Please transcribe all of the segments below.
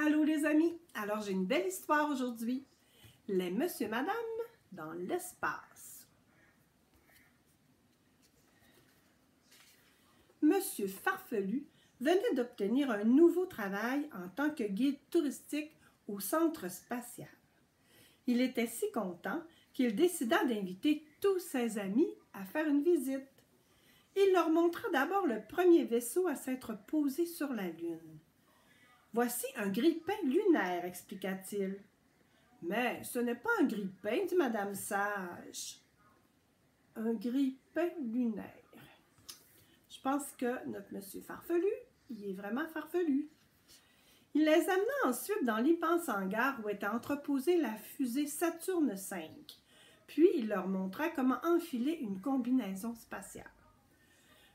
Allô les amis, alors j'ai une belle histoire aujourd'hui. Les Monsieur et Madame dans l'espace. Monsieur Farfelu venait d'obtenir un nouveau travail en tant que guide touristique au centre spatial. Il était si content qu'il décida d'inviter tous ses amis à faire une visite. Il leur montra d'abord le premier vaisseau à s'être posé sur la Lune. « Voici un grille-pain lunaire, expliqua-t-il. »« Mais ce n'est pas un grille-pain, dit Madame Sage. »« Un grille-pain lunaire. » Je pense que notre monsieur Farfelu, il est vraiment farfelu. Il les amena ensuite dans l'immense hangar où était entreposée la fusée Saturne V. Puis il leur montra comment enfiler une combinaison spatiale.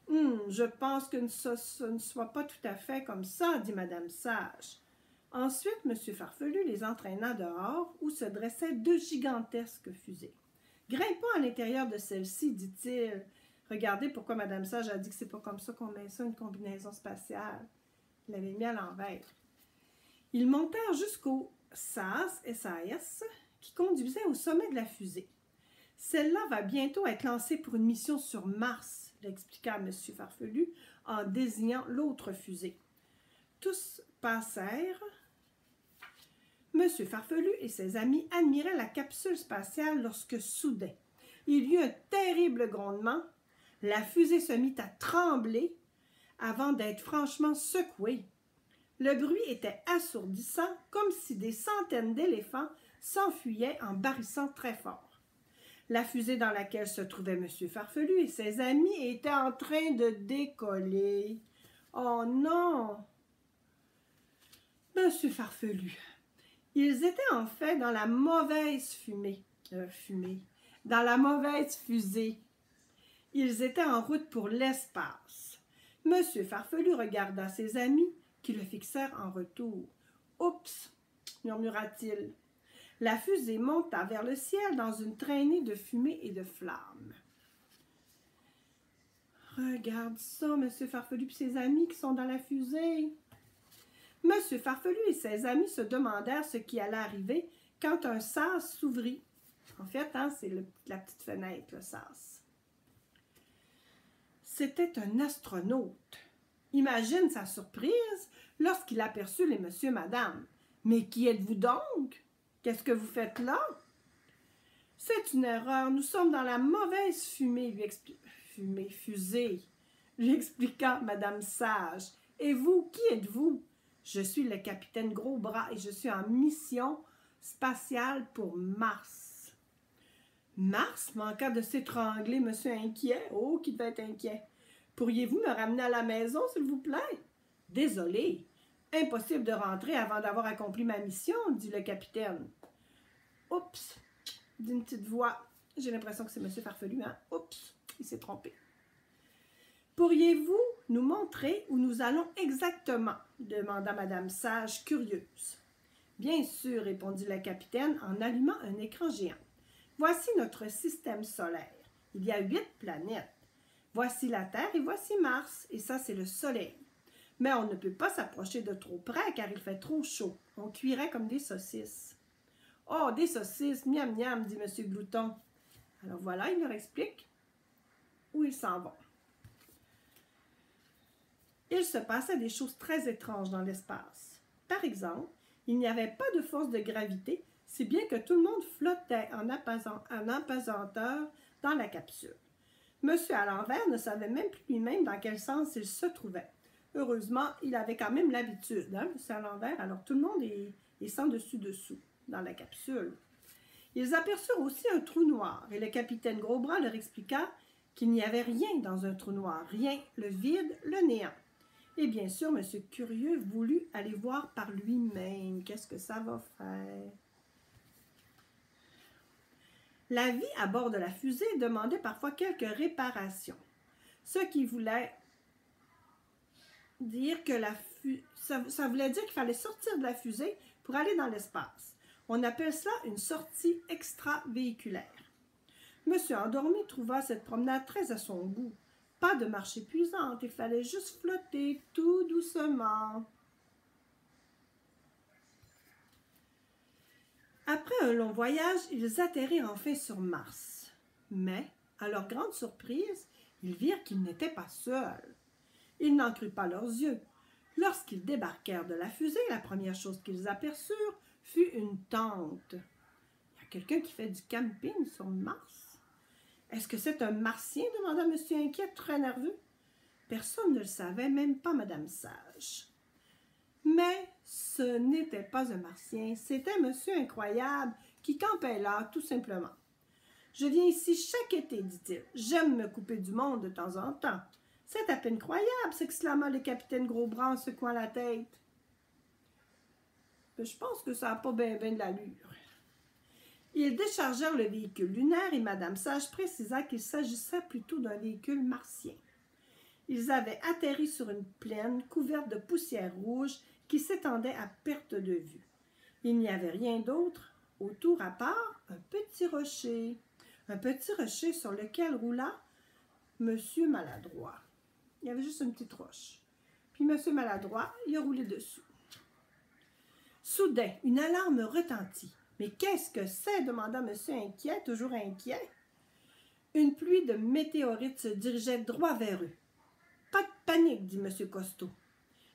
« Je pense que ce ne soit pas tout à fait comme ça, dit Madame Sage. » Ensuite, M. Farfelu les entraîna dehors où se dressaient deux gigantesques fusées. « Grimpons à l'intérieur de celle-ci, dit-il. Regardez pourquoi Madame Sage a dit que c'est pas comme ça qu'on met ça, une combinaison spatiale. » Il l'avait mis à l'envers. Ils montèrent jusqu'au SAS qui conduisait au sommet de la fusée. « Celle-là va bientôt être lancée pour une mission sur Mars, » l'expliqua M. Farfelu en désignant l'autre fusée. Tous passèrent. M. Farfelu et ses amis admiraient la capsule spatiale lorsque soudain, il y eut un terrible grondement. La fusée se mit à trembler avant d'être franchement secouée. Le bruit était assourdissant, comme si des centaines d'éléphants s'enfuyaient en barrissant très fort. La fusée dans laquelle se trouvait M. Farfelu et ses amis était en train de décoller. Oh non! M. Farfelu. Ils étaient en fait dans la mauvaise dans la mauvaise fusée. Ils étaient en route pour l'espace. M. Farfelu regarda ses amis qui le fixèrent en retour. « Oups !» murmura-t-il. La fusée monta vers le ciel dans une traînée de fumée et de flammes. « Regarde ça, M. Farfelu et ses amis qui sont dans la fusée. » M. Farfelu et ses amis se demandèrent ce qui allait arriver quand un sas s'ouvrit. En fait, c'est la petite fenêtre, le sas. C'était un astronaute. Imagine sa surprise lorsqu'il aperçut les monsieur et madame. « Mais qui êtes-vous donc? Qu'est-ce que vous faites là? »« C'est une erreur, nous sommes dans la mauvaise fusée, lui expliqua Madame Sage. Et vous, qui êtes-vous? »« Je suis le capitaine Gros-Bras et je suis en mission spatiale pour Mars. »« Mars manqua de s'étrangler, monsieur inquiet. Oh, qui devait être inquiet. Pourriez-vous me ramener à la maison, s'il vous plaît? »« Désolé. Impossible de rentrer avant d'avoir accompli ma mission, dit le capitaine. « Oups, dit une petite voix. J'ai l'impression que c'est M. Farfelu, hein? Oups, il s'est trompé. « Pourriez-vous nous montrer où nous allons exactement? » demanda Madame Sage, curieuse. « Bien sûr, répondit le capitaine en allumant un écran géant. Voici notre système solaire. Il y a 8 planètes. Voici la Terre et voici Mars, et ça c'est le Soleil. Mais on ne peut pas s'approcher de trop près car il fait trop chaud. On cuirait comme des saucisses. »« Oh, des saucisses, miam miam, dit M. Glouton. » Alors voilà, il leur explique où ils s'en vont. Il se passait des choses très étranges dans l'espace. Par exemple, il n'y avait pas de force de gravité, si bien que tout le monde flottait en apesanteur dans la capsule. Monsieur à l'envers ne savait même plus lui-même dans quel sens il se trouvait. Heureusement, il avait quand même l'habitude, monsieur à l'envers, alors tout le monde est sans dessus-dessous dans la capsule. Ils aperçurent aussi un trou noir et le capitaine Gros-Bras leur expliqua qu'il n'y avait rien dans un trou noir, rien, le vide, le néant. Et bien sûr, M. Curieux voulut aller voir par lui-même. Qu'est-ce que ça va faire? La vie à bord de la fusée demandait parfois quelques réparations, ce qui voulait dire que ça voulait dire qu'il fallait sortir de la fusée pour aller dans l'espace. On appelle cela une sortie extravéhiculaire. Monsieur endormi trouva cette promenade très à son goût. Pas de marche épuisante, il fallait juste flotter tout doucement. Après un long voyage, ils atterrirent enfin sur Mars. Mais, à leur grande surprise, ils virent qu'ils n'étaient pas seuls. Ils n'en crurent pas leurs yeux. Lorsqu'ils débarquèrent de la fusée, la première chose qu'ils aperçurent fut une tente. Il y a quelqu'un qui fait du camping sur Mars? Est-ce que c'est un Martien? Demanda M. Inquiet, très nerveux. Personne ne le savait, même pas Madame Sage. Mais ce n'était pas un Martien, c'était Monsieur Incroyable qui campait là, tout simplement. « Je viens ici chaque été, dit-il. J'aime me couper du monde de temps en temps. C'est à peine croyable, s'exclama le capitaine Gros-Bras en secouant la tête. Je pense que ça n'a pas bien de l'allure. Ils déchargèrent le véhicule lunaire et Madame Sage précisa qu'il s'agissait plutôt d'un véhicule martien. Ils avaient atterri sur une plaine couverte de poussière rouge qui s'étendait à perte de vue. Il n'y avait rien d'autre autour à part un petit rocher sur lequel roula Monsieur Maladroit. Il y avait juste une petite roche. Puis Monsieur Maladroit, il a roulé dessus. Soudain, une alarme retentit. « Mais qu'est-ce que c'est? » demanda Monsieur Inquiet, toujours inquiet. Une pluie de météorites se dirigeait droit vers eux. « Pas de panique, dit Monsieur Costaud. »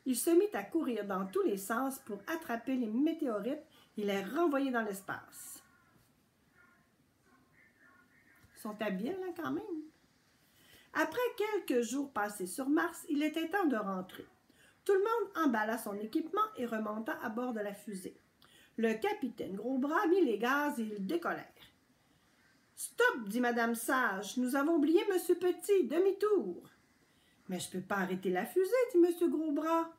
Il se mit à courir dans tous les sens pour attraper les météorites et les renvoyer dans l'espace. Ils sont habiles, hein, quand même. Après quelques jours passés sur Mars, il était temps de rentrer. Tout le monde emballa son équipement et remonta à bord de la fusée. Le capitaine Gros-Bras mit les gaz et ils décollèrent. « Stop, dit Madame Sage, nous avons oublié Monsieur Petit, demi-tour. » « Mais je ne peux pas arrêter la fusée, dit Monsieur Gros-Bras. »«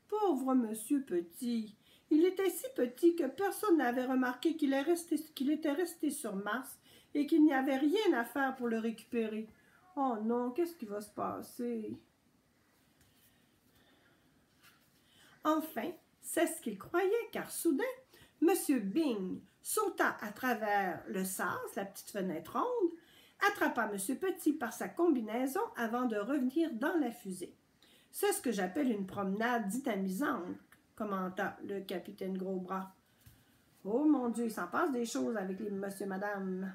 Pauvre Monsieur Petit, il était si petit que personne n'avait remarqué qu'il était resté sur Mars et qu'il n'y avait rien à faire pour le récupérer. Oh non, qu'est-ce qui va se passer? » Enfin, c'est ce qu'il croyait, car soudain, Monsieur Bing sauta à travers le sas, la petite fenêtre ronde, attrapa Monsieur Petit par sa combinaison avant de revenir dans la fusée. « C'est ce que j'appelle une promenade dynamisante, » commenta le capitaine Gros-Bras. « Oh mon Dieu, il s'en passe des choses avec les monsieur madame. »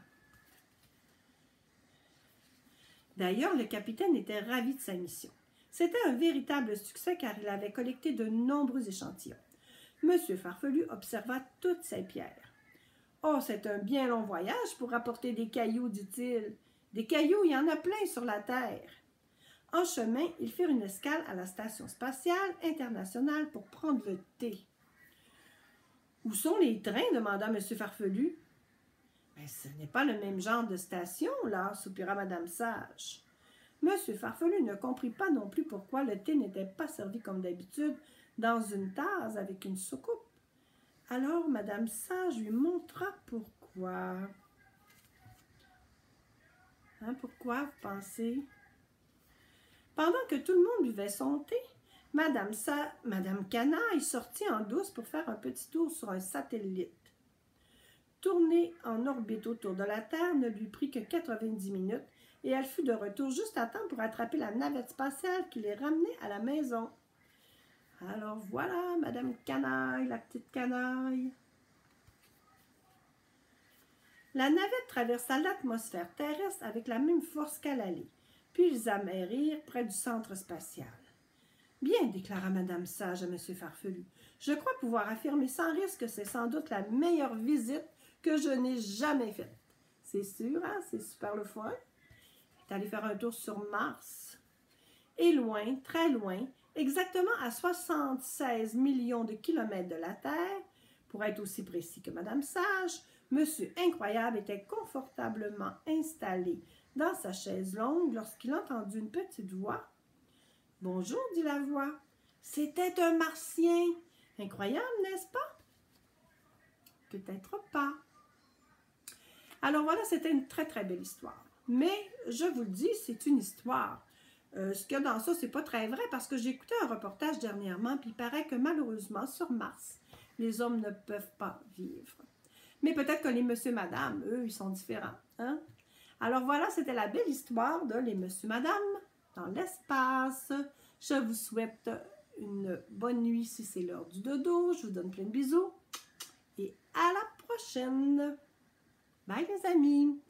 D'ailleurs, le capitaine était ravi de sa mission. C'était un véritable succès car il avait collecté de nombreux échantillons. Monsieur Farfelu observa toutes ces pierres. « Oh, c'est un bien long voyage pour apporter des cailloux, dit-il. Des cailloux, il y en a plein sur la Terre. » En chemin, ils firent une escale à la Station spatiale internationale pour prendre le thé. « Où sont les trains? » demanda M. Farfelu. « Mais ce n'est pas le même genre de station, là, soupira Madame Sage. » M. Farfelu ne comprit pas non plus pourquoi le thé n'était pas servi comme d'habitude dans une tasse avec une soucoupe. Alors Madame Sage lui montra pourquoi. Pourquoi, vous pensez? Pendant que tout le monde buvait son thé, Madame Canaille sortit en douce pour faire un petit tour sur un satellite. Tourner en orbite autour de la Terre ne lui prit que 90 minutes et elle fut de retour juste à temps pour attraper la navette spatiale qui les ramenait à la maison. Alors voilà, Madame Canaille, la petite canaille. La navette traversa l'atmosphère terrestre avec la même force qu'à l'aller, puis ils amérirent près du centre spatial. « Bien, déclara Madame Sage à M. Farfelu, je crois pouvoir affirmer sans risque que c'est sans doute la meilleure visite que je n'ai jamais faite. C'est sûr, hein? C'est super le fun. Elle est allée faire un tour sur Mars. Et loin, très loin, exactement à 76 millions de kilomètres de la Terre, pour être aussi précis que Madame Sage, Monsieur Incroyable était confortablement installé dans sa chaise longue lorsqu'il entendit une petite voix. « Bonjour, dit la voix. C'était un Martien. Incroyable, n'est-ce pas? » Peut-être pas. Alors voilà, c'était une très très belle histoire. Mais je vous le dis, c'est une histoire. Ce qu'il y a dans ça, c'est pas très vrai parce que j'ai écouté un reportage dernièrement, puis il paraît que malheureusement, sur Mars, les hommes ne peuvent pas vivre. Mais peut-être que les monsieur, madame, eux, ils sont différents. Hein? Alors voilà, c'était la belle histoire de les monsieur, madame dans l'espace. Je vous souhaite une bonne nuit si c'est l'heure du dodo. Je vous donne plein de bisous et à la prochaine. prochaine. Bye les amis!